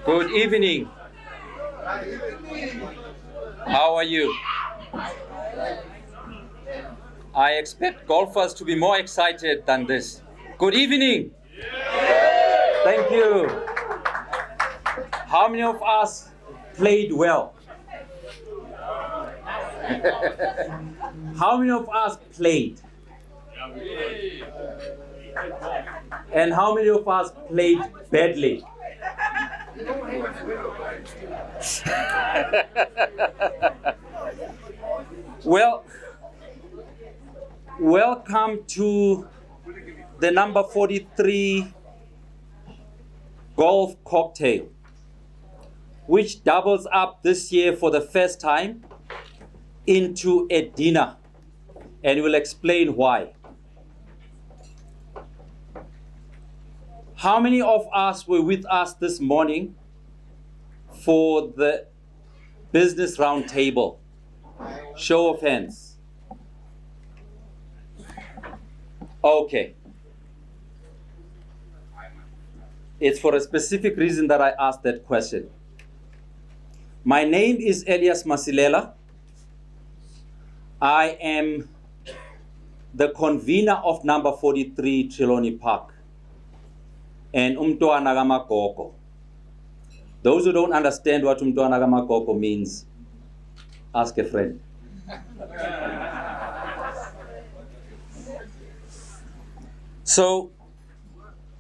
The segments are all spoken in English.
Good evening. How are you? I expect golfers to be more excited than this. Good evening. Thank you. How many of us played well? How many of us played? And how many of us played badly? Well, welcome to the number 43 golf cocktail, which doubles up this year for the first time into a dinner, and we'll explain why. How many of us were with us this morning for the business roundtable? Show of hands. Okay. It's for a specific reason that I asked that question. My name is Elias Masilela. I am the convener of number 43 Trelawney Park and Umntwana kaMagoko. Those who don't understand what Umntwana kaMagoko means, ask a friend. So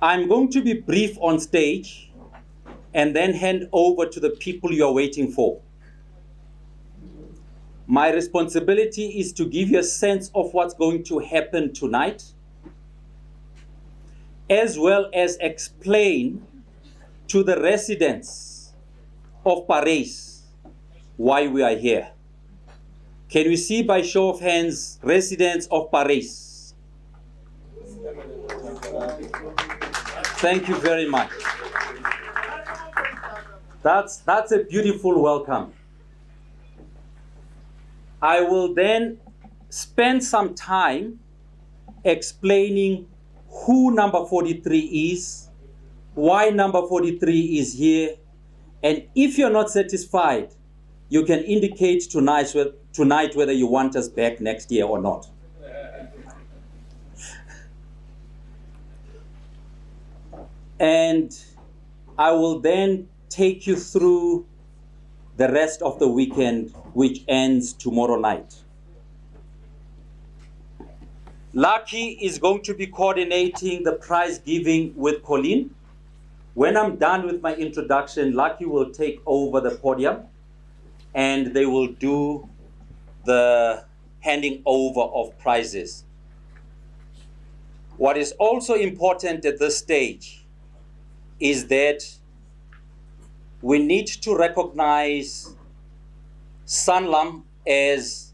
I'm going to be brief on stage and then hand over to the people you are waiting for. My responsibility is to give you a sense of what's going to happen tonight, as well as explain to the residents of Parys why we are here. Can we see by show of hands residents of Parys? Thank you very much. That's a beautiful welcome. I will then spend some time explaining who number 43 is, why number 43 is here, and if you're not satisfied, you can indicate tonight whether you want us back next year or not. And I will then take you through the rest of the weekend, which ends tomorrow night. Lucky is going to be coordinating the prize giving with Colleen. When I'm done with my introduction, Lucky will take over the podium and they will do the handing over of prizes. What is also important at this stage is that we need to recognize Sanlam as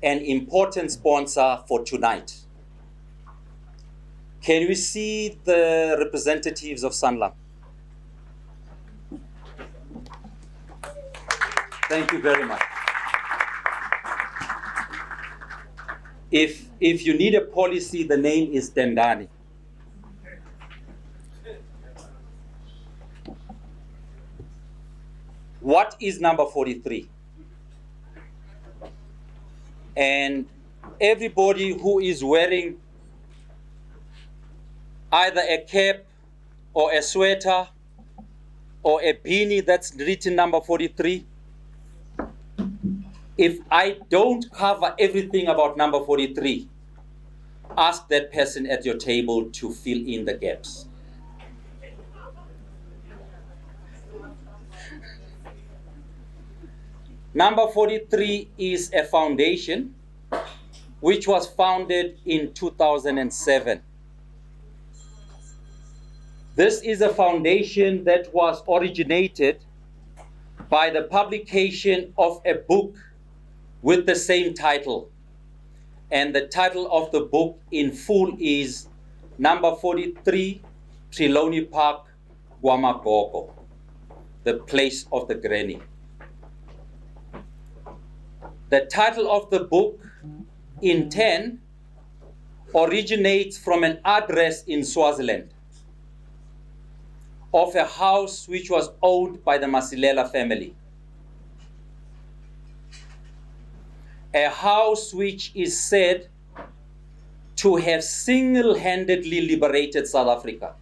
an important sponsor for tonight. Can we see the representatives of Sanlam? Thank you very much. If you need a policy, the name is Tendani. What is number 43? And everybody who is wearing either a cap or a sweater or a beanie that's written number 43, if I don't cover everything about number 43, ask that person at your table to fill in the gaps. Number 43 is a foundation which was founded in 2007. This is a foundation that was originated by the publication of a book with the same title. And the title of the book in full is Number 43 Trelawney Park, Guamagoko, the place of the granny. The title of the book in 10 originates from an address in Swaziland. of a house which was owned by the Masilela family. A house which is said to have single-handedly liberated South Africa.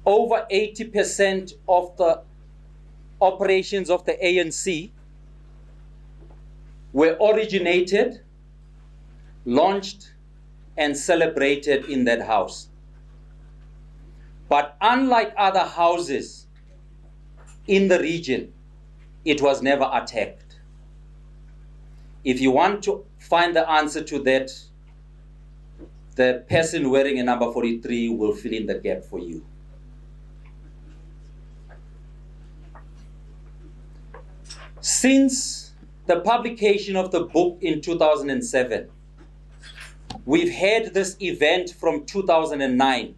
Over 80% of the operations of the ANC were originated, launched, and celebrated in that house. But unlike other houses in the region, it was never attacked. If you want to find the answer to that, the person wearing a number 43 will fill in the gap for you. Since the publication of the book in 2007, we've had this event from 2009,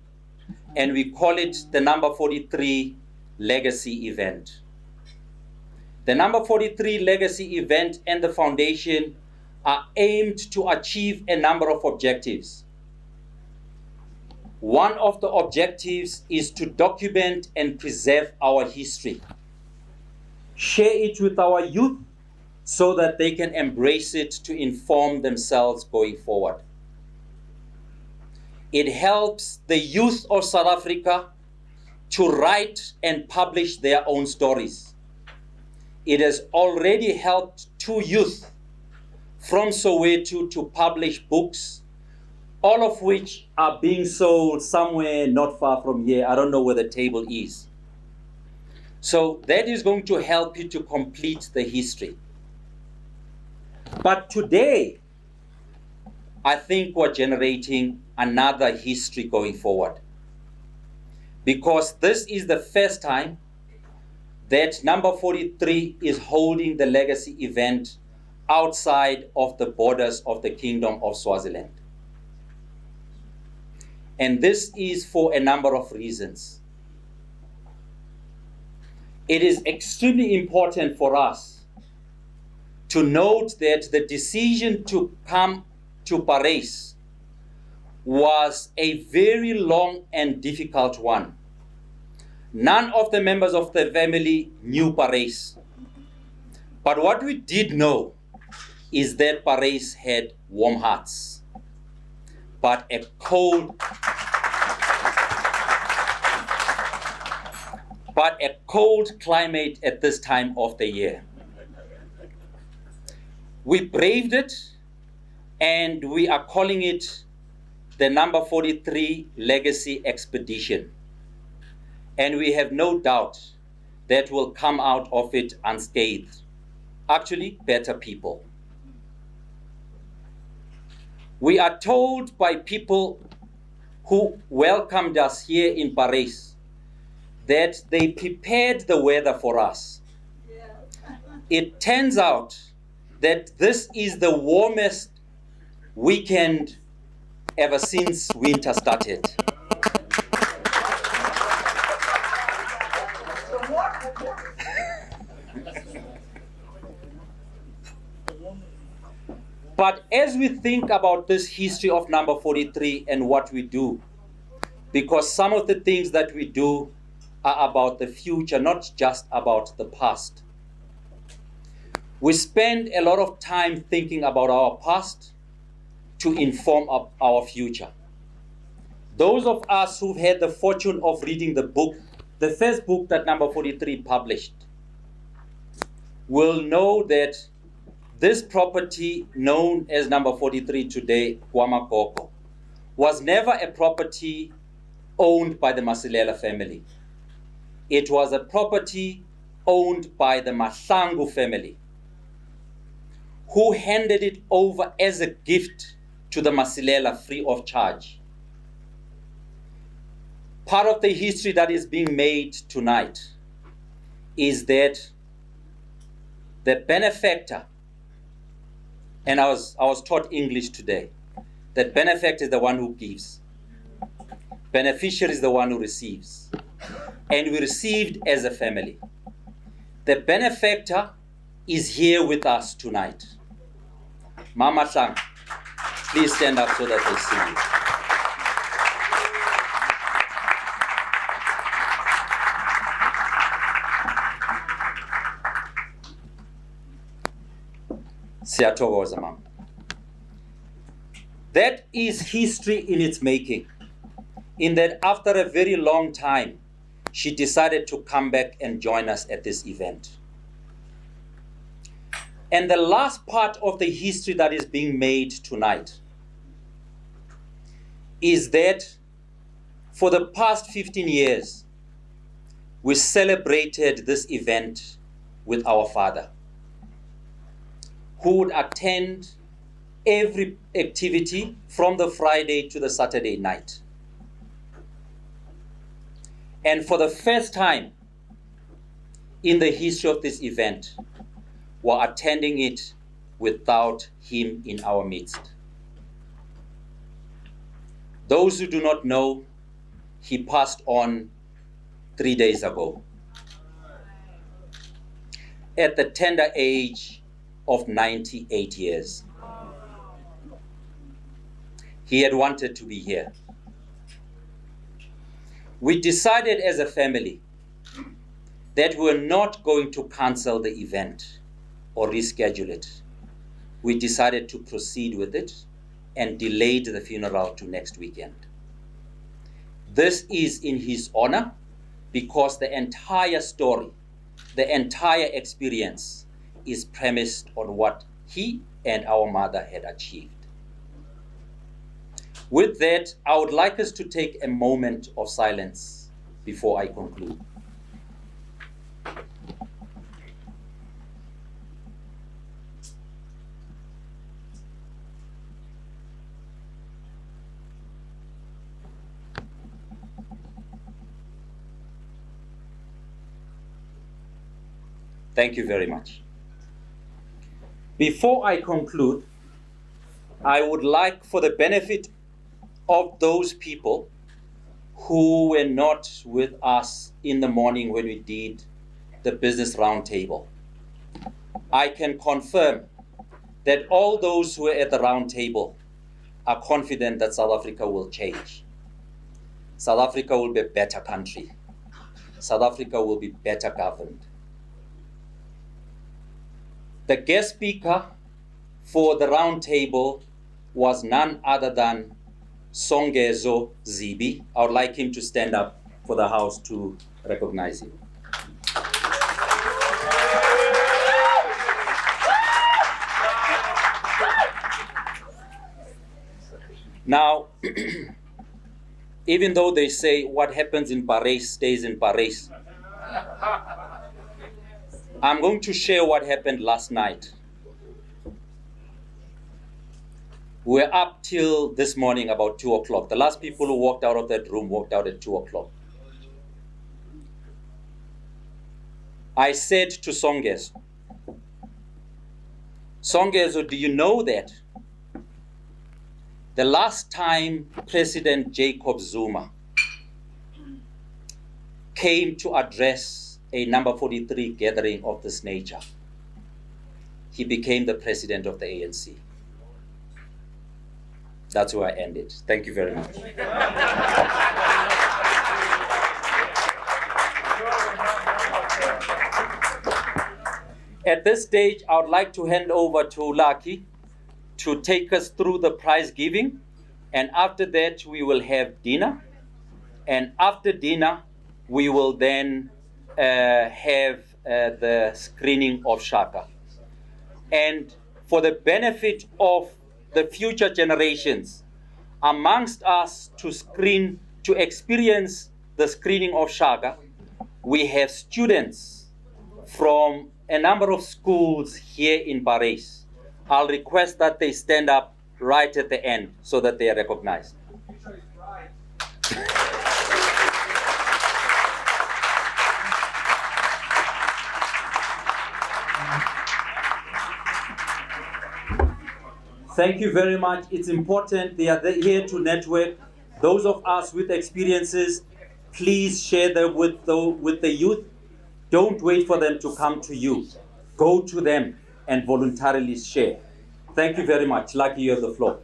and we call it the Number 43 Legacy Event. The Number 43 Legacy Event and the foundation are aimed to achieve a number of objectives. One of the objectives is to document and preserve our history, share it with our youth so that they can embrace it to inform themselves going forward. It helps the youth of South Africa to write and publish their own stories. It has already helped 2 youth from Soweto to publish books, all of which are being sold somewhere not far from here. I don't know where the table is. So that is going to help you to complete the history. But today, I think we're generating another history going forward. Because this is the first time that Number 43 is holding the legacy event outside of the borders of the Kingdom of Swaziland. And this is for a number of reasons. It is extremely important for us to note that the decision to come to Parys was a very long and difficult one. None of the members of the family knew Parys. But what we did know is that Parys had warm hearts, but a cold climate at this time of the year. We braved it, and we are calling it the Number 43 Legacy Expedition. And we have no doubt that we'll come out of it unscathed. Actually, better people. We are told by people who welcomed us here in Parys that they prepared the weather for us. Yeah. It turns out that this is the warmest weekend ever since winter started. But as we think about this history of Number 43 and what we do, because some of the things that we do are about the future, not just about the past. We spend a lot of time thinking about our past to inform our future. Those of us who've had the fortune of reading the book, the first book that Number 43 published, will know that this property known as Number 43 today, Kwamakoko, was never a property owned by the Masilela family. It was a property owned by the Mahlangu family, who handed it over as a gift to the Masilela free of charge. Part of the history that is being made tonight is that the benefactor, and I was taught English today, that benefactor is the one who gives. Beneficiary is the one who receives. And we received as a family. The benefactor is here with us tonight. Mama Sang, please stand up so that they see you. Siyathokoza, mama. That is history in its making, in that after a very long time, she decided to come back and join us at this event. And the last part of the history that is being made tonight is that for the past 15 years, we celebrated this event with our father, who would attend every activity from the Friday to the Saturday night. And for the first time in the history of this event, we're attending it without him in our midst. Those who do not know, he passed on 3 days ago at the tender age of 98 years. He had wanted to be here. We decided as a family that we were not going to cancel the event or reschedule it. We decided to proceed with it and delayed the funeral to next weekend. This is in his honor because the entire story, the entire experience is premised on what he and our mother had achieved. With that, I would like us to take a moment of silence before I conclude. Thank you very much. Before I conclude, I would like, for the benefit of those people who were not with us in the morning when we did the business roundtable, I can confirm that all those who were at the roundtable are confident that South Africa will change. South Africa will be a better country. South Africa will be better governed. The guest speaker for the roundtable was none other than Songezo Zibi. I would like him to stand up for the House to recognize him. Now, even though they say what happens in Parys stays in Parys, I'm going to share what happened last night. We're up till this morning about 2 o'clock. The last people who walked out of that room walked out at 2 o'clock. I said to Songezo, do you know that the last time President Jacob Zuma came to address a Number 43 gathering of this nature, he became the president of the ANC? That's where I ended. Thank you very much. At this stage, I would like to hand over to Lucky to take us through the prize giving. And after that, we will have dinner. And after dinner, we will then have the screening of Shaka. And for the benefit of the future generations, amongst us to experience the screening of Shaka, we have students from a number of schools here in Parys. I'll request that they stand up right at the end so that they are recognized. Thank you very much. It's important. They are here to network. Those of us with experiences, please share them with the youth. Don't wait for them to come to you. Go to them and voluntarily share. Thank you very much. Lucky, you have the floor.